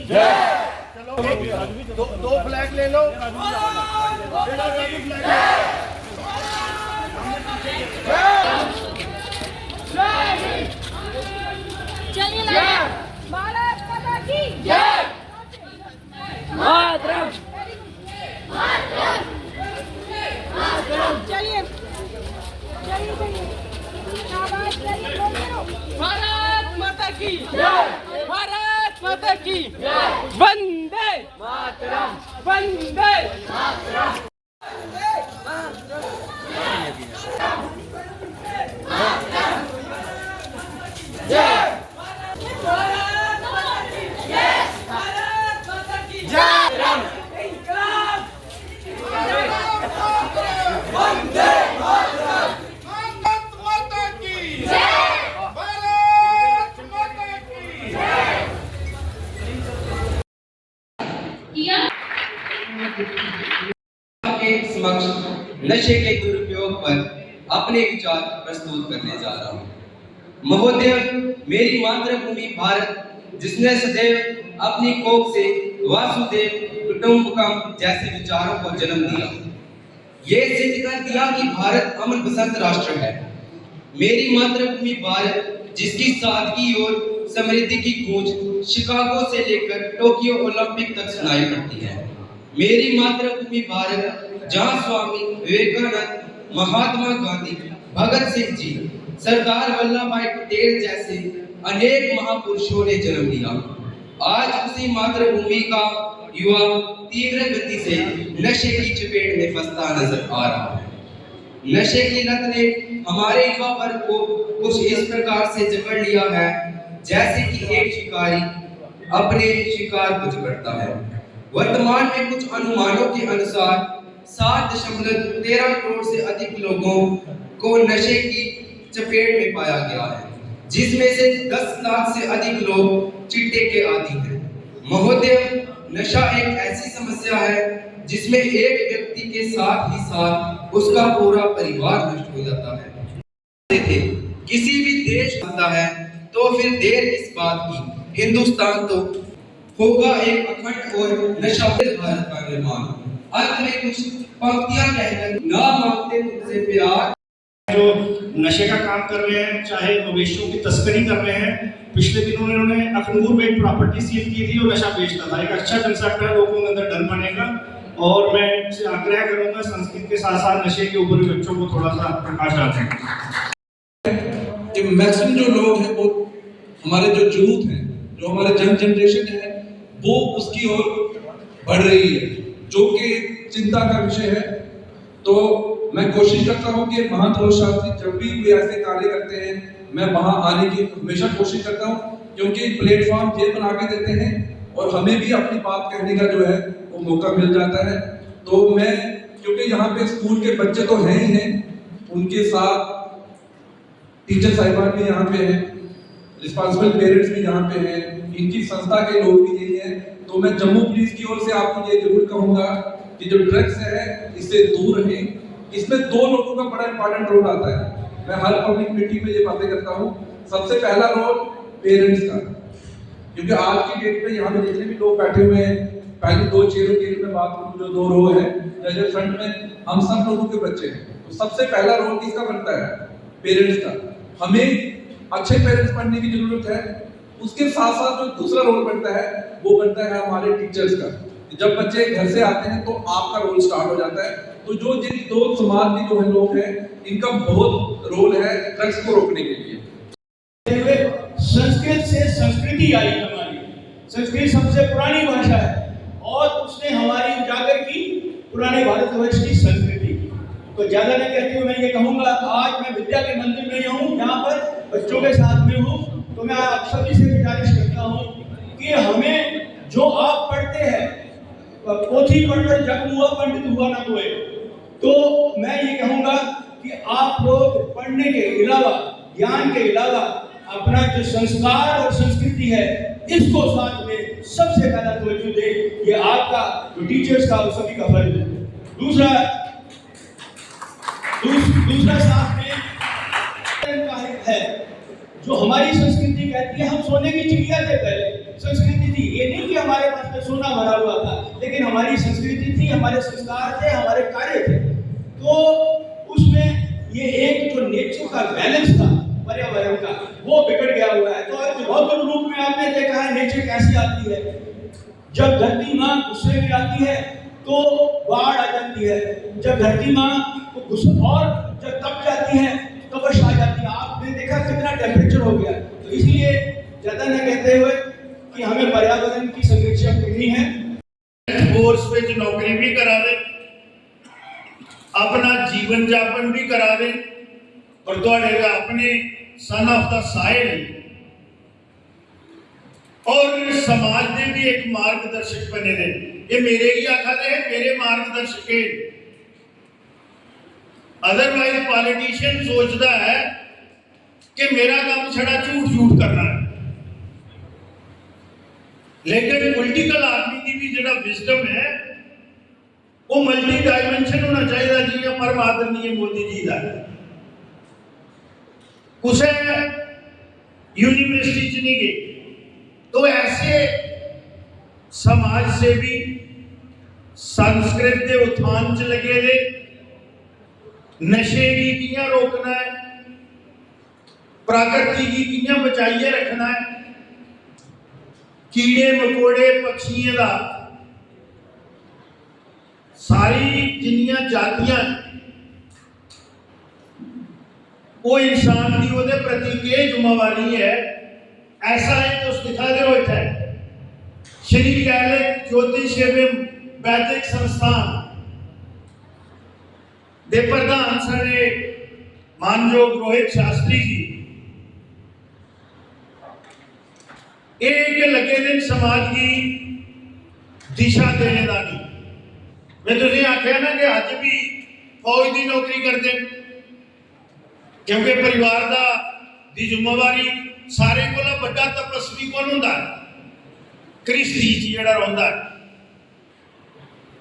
चलो दो फ्लैग ले लो। चलिए भारत माता की जय। मातरम चलिए शाबाश भारत माता की जय। भारत माता की वंदे मातरम वंदे मातरम। के समक्ष नशे के दुरुपयोग पर अपने विचार प्रस्तुत करने जा रहा हूँ। महोदय, मेरी मातृभूमि भारत, जिसने सदैव अपनी कोख से वासुदेव कुटुंबकम जैसे विचारों को जन्म दिया, ये सिद्ध कर दिया कि भारत अमन पसंद राष्ट्र है। मेरी मातृभूमि भारत, जिसकी सादगी और समृद्धि की गूंज शिकागो से लेकर टोक्यो ओलंपिक तक सुनाई पड़ती है। मेरी मातृभूमि भारत, जहाँ स्वामी विवेकानंद, महात्मा गांधी, भगत सिंह जी, सरदार वल्लभ भाई पटेल जैसे अनेक महापुरुषों ने जन्म लिया। आज उसी मातृभूमि का युवा तीव्र गति से नशे की चपेट में फंसता नजर आ रहा है। नशे की लत ने हमारे युवा वर्ग को कुछ इस प्रकार से जकड़ लिया है, जैसे कि एक शिकारी अपने शिकार को जकड़ता है। वर्तमान में कुछ अनुमानों के अनुसार 7.13 करोड़ से अधिक लोगों को नशे की चपेट में पाया गया है, जिसमें से 10 लाख से अधिक लोग चिट्टे के आदी हैं। महोदय, नशा एक ऐसी समस्या है जिसमें एक व्यक्ति के साथ ही साथ उसका पूरा परिवार नष्ट हो जाता है। किसी भी देश बनता है तो फिर देर इस बात की, हिंदुस्तान तो होगा एक अखंड और नशा मुक्त भारत का निर्माण। अंत में कुछ पंक्तियां कहकर, ना मांगते तुमसे प्यार। जो नशे का काम कर रहे हैं, चाहे मवेशियों की तस्करी कर रहे हैं। पिछले दिनों इन्होंने अखनूर में एक प्रॉपर्टी सील की थी और नशा बेचता था। एक अच्छा कंसेप्ट है, लोगों के अंदर डर बनेगा। और मैं इनसे आग्रह करूंगा, संस्कृत के साथ साथ नशे के ऊपर भी बच्चों को थोड़ा सा प्रकाश डालें। मैक्सिमम जो लोग हैं, वो हमारे जो यूथ हैं, जो हमारे यंग जनरेशन है, वो उसकी ओर बढ़ रही है, जो कि चिंता का विषय है। तो मैं कोशिश करता हूं कि महात्मा शास्त्री जब भी कोई ऐसे कार्य करते हैं, मैं वहां आने की हमेशा कोशिश करता हूं, क्योंकि प्लेटफॉर्म ये बना के देते हैं और हमें भी अपनी बात कहने का जो है वो मौका मिल जाता है। तो मैं, क्योंकि यहाँ पे स्कूल के बच्चे तो हैं ही हैं, उनके साथ टीचर साहिबान भी यहाँ पे हैं, रिस्पॉन्सिबल पेरेंट्स भी यहाँ पे हैं, इनकी संस्था के लोग भी यही हैं। तो मैं जम्मू पुलिस की ओर से आपको ये जरूर कहूँगा कि जो ड्रग्स है इससे दूर रहें। इसमें 2 लोगों का बड़ा इंपॉर्टेंट रोल आता है। मैं हर पब्लिक मीटिंग में ये बातें करता हूँ। सबसे पहला रोल पेरेंट्स का, क्योंकि आज की डेट में यहाँ पे जितने भी लोग बैठे हुए हैं, पहले 2 चेयरों की मैं बात करूँ, जो 2 रो है, जैसे फ्रंट में हम सब लोगों के बच्चे हैं, तो सबसे पहला रोल किसका बनता है? पेरेंट्स का। हमें अच्छे पेरेंट्स बनने की जरूरत है। उसके साथ साथ जो दूसरा रोल बनता है वो बनता है हमारे टीचर्स का। जब बच्चे घर से आते हैं तो आपका रोल स्टार्ट हो जाता है। तो जो जिन 2 समाज के जो लोग हैं, इनका बहुत रोल है ड्रग्स को रोकने के लिए। संस्कृत से संस्कृति आई हमारी। संस्कृत सबसे पुरानी भाषा है और उसने हमारी उजागर की पुराने भारतवर्ष की संस्कृति। तो ज्यादा नहीं कहते हुए मैं ये कहूँगा, आज मैं विद्या के मंदिर में हूँ, यहाँ पर बच्चों के साथ में हूँ। तो मैं आप सभी से गुजारिश करता हूँ कि हमें जो आप पढ़ते हैं, पोथी पढ़कर जग हुआ पंडित हुआ ना कोई। तो मैं ये कहूँगा कि आप लोग पढ़ने के अलावा, ज्ञान के अलावा अपना जो संस्कार और संस्कृति है, इसको साथ में सबसे पहला तवज्जो दे। ये आपका जो टीचर्स का सभी का फर्ज है। दूसरा साथ में है जो हमारी संस्कृति कहती है, हम सोने की चिड़िया थे पहले, संस्कृति थी। ये नहीं कि हमारे में सोना भरा हुआ था, लेकिन हमारी संस्कृति थी, हमारे संस्कार थे, हमारे कार्य थे। तो उसमें ये एक जो नेचर का बैलेंस था पर्यावरण का, वो बिगड़ गया हुआ है। तो आज रौद्र रूप में आपने देखा है नेचर कैसी आती है। जब धरती माँ गुस्से में आती है तो बाढ़ आ जाती है, जब धरती माँ को गुस्सा, और जब तप जाती है तो कवश आ जाती है। आपने देखा कितना टेम्परेचर हो गया। तो इसलिए ज्यादा न कहते हुए कि हमें पर्यावरण की संरक्षण करनी है। फोर्स में नौकरी भी करा दे, अपना जीवन जापन भी करा दे, और अपने सन ऑफ द साइल और समाज ने भी एक मार्गदर्शक बने दे। ये मेरे ही आखा दे, मेरे मार्गदर्शक है। अदरवाइज पॉलिटिशियन सोचता है कि मेरा काम छड़ा झूठ झूठ करना है, लेकिन पॉलिटिकल आदमी की भी जो विजडम है वो मल्टी डायमेंशन होना चाहिए। जी परम आदरणीय मोदी जी का उसे यूनिवर्सिटी च नहीं गए, तो ऐसे समाज से भी संस्कृत के उत्थान च लगे दे। नशे की कियां रोकना है, प्रकृति की कियां बचाइए रखना है, कीड़े मकोड़े पक्षियों का सारी जिन्नियां जातियां वो इंसान की ਉਹਦੇ प्रति के जिम्मेवारी है। ऐसा है तो दिखा दे होता है श्री कैलक ज्योतिष एवं वैदिक संस्थान दे प्रधान सारे मानयोग रोहित शास्त्री जी एक लगे दिन समाज की दिशा देने का नहीं। मैं तुझे आख्या ना कि अज भी फौज की नौकरी करते, क्योंकि परिवार का दी जिम्मेवारी सारे को बड़ा तपस्वी कौन होंदा है? कृष्ण जी जिहड़ा रोंदा है।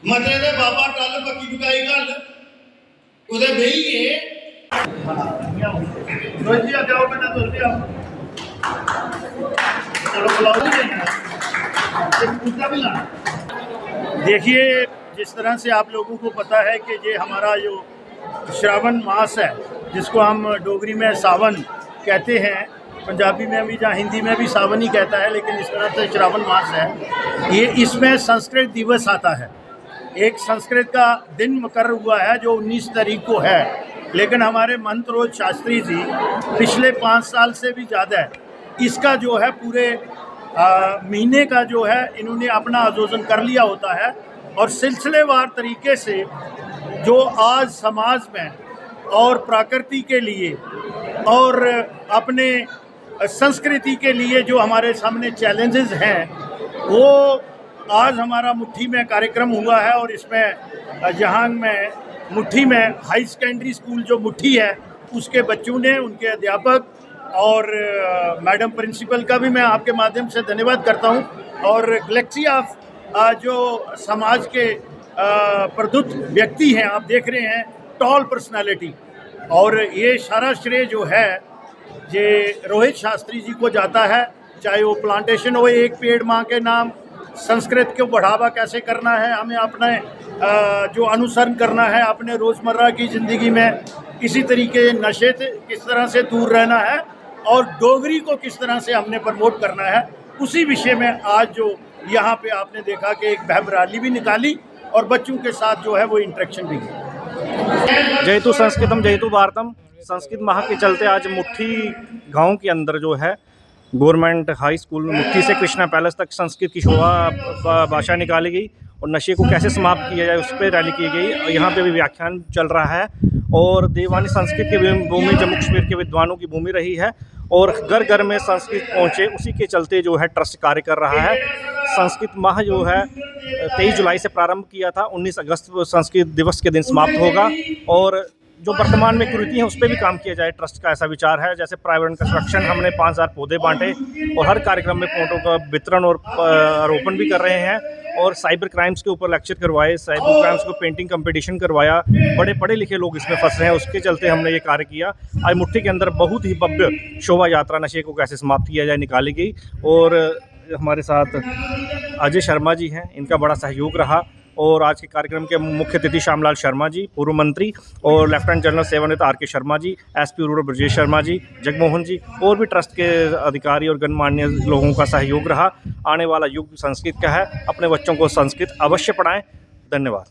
मतलब दे बाबा टल पक्की पकाई गल उदे बेईए रोजी आ जाओ बेटा तुरते आओ चलो बुलाओ एक पूजा भी लाना। देखिए जिस तरह से आप लोगों को पता है कि ये हमारा जो श्रावण मास है, जिसको हम डोगरी में सावन कहते हैं, पंजाबी में भी या हिंदी में भी सावन ही कहता है, लेकिन इस तरह से श्रावण मास है। ये इसमें संस्कृत दिवस आता है, एक संस्कृत का दिन मुकर्रर हुआ है जो 19 तारीख को है, लेकिन हमारे महंत रोहित शास्त्री जी पिछले 5 साल से भी ज़्यादा है इसका जो है पूरे महीने का जो है इन्होंने अपना आयोजन कर लिया होता है। और सिलसिलेवार तरीके से जो आज समाज में और प्रकृति के लिए और अपने संस्कृति के लिए जो हमारे सामने चैलेंजेस हैं, वो आज हमारा मुट्ठी में कार्यक्रम हुआ है। और इसमें जहां में मुट्ठी में हाई सेकेंडरी स्कूल जो मुट्ठी है उसके बच्चों ने, उनके अध्यापक और मैडम प्रिंसिपल का भी मैं आपके माध्यम से धन्यवाद करता हूं। और गैलेक्सी ऑफ जो समाज के प्रदुत व्यक्ति हैं, आप देख रहे हैं, टॉल पर्सनालिटी, और ये सारा श्रेय जो है ये रोहित शास्त्री जी को जाता है। चाहे वो प्लांटेशन हो, एक पेड़ माँ के नाम, संस्कृत को बढ़ावा कैसे करना है, हमें अपने जो अनुसरण करना है अपने रोज़मर्रा की ज़िंदगी में, इसी तरीके नशे से किस तरह से दूर रहना है और डोगरी को किस तरह से हमने प्रमोट करना है, उसी विषय में आज जो यहाँ पे आपने देखा कि एक बहम रैली भी निकाली और बच्चों के साथ जो है वो इंटरेक्शन भी की। जयतु संस्कृतम जयतु भारतम। संस्कृत माह के चलते आज मुट्ठी गांव के अंदर जो है गवर्नमेंट हाई स्कूल में मुट्ठी से कृष्णा पैलेस तक संस्कृत की शोभा भाषा निकाली गई और नशे को कैसे समाप्त किया जाए उस पर रैली की गई। यहाँ पे भी व्याख्यान चल रहा है और देवानी संस्कृत की भूमि जम्मू कश्मीर के विद्वानों की भूमि रही है और घर घर में संस्कृत पहुँचे, उसी के चलते जो है ट्रस्ट कार्य कर रहा है। संस्कृत माह जो है 23 जुलाई से प्रारंभ किया था, 19 अगस्त संस्कृत दिवस के दिन समाप्त होगा और जो वर्तमान में कुरीति हैं उस पर भी काम किया जाए, ट्रस्ट का ऐसा विचार है। जैसे पर्यावरण कंस्ट्रक्शन हमने 5000 पौधे बांटे और हर कार्यक्रम में पौधों का वितरण और आरोपण भी कर रहे हैं और साइबर क्राइम्स के ऊपर लेक्चर करवाए, साइबर क्राइम्स को पेंटिंग कंपटीशन करवाया। बड़े पढ़े लिखे लोग इसमें फंस रहे हैं, उसके चलते हमने ये कार्य किया। आज मुट्ठी के अंदर बहुत ही भव्य शोभा यात्रा नशे को कैसे समाप्त किया जाए निकाली गई और हमारे साथ अजय शर्मा जी हैं, इनका बड़ा सहयोग रहा। और आज के कार्यक्रम के मुख्य अतिथि श्यामलाल शर्मा जी, पूर्व मंत्री, और लेफ्टिनेंट जनरल सेवानिवृत्त आर के शर्मा जी, एसपी रूरल ब्रजेश शर्मा जी, जगमोहन जी, और भी ट्रस्ट के अधिकारी और गणमान्य लोगों का सहयोग रहा। आने वाला युग संस्कृत का है, अपने बच्चों को संस्कृत अवश्य पढ़ाएं। धन्यवाद।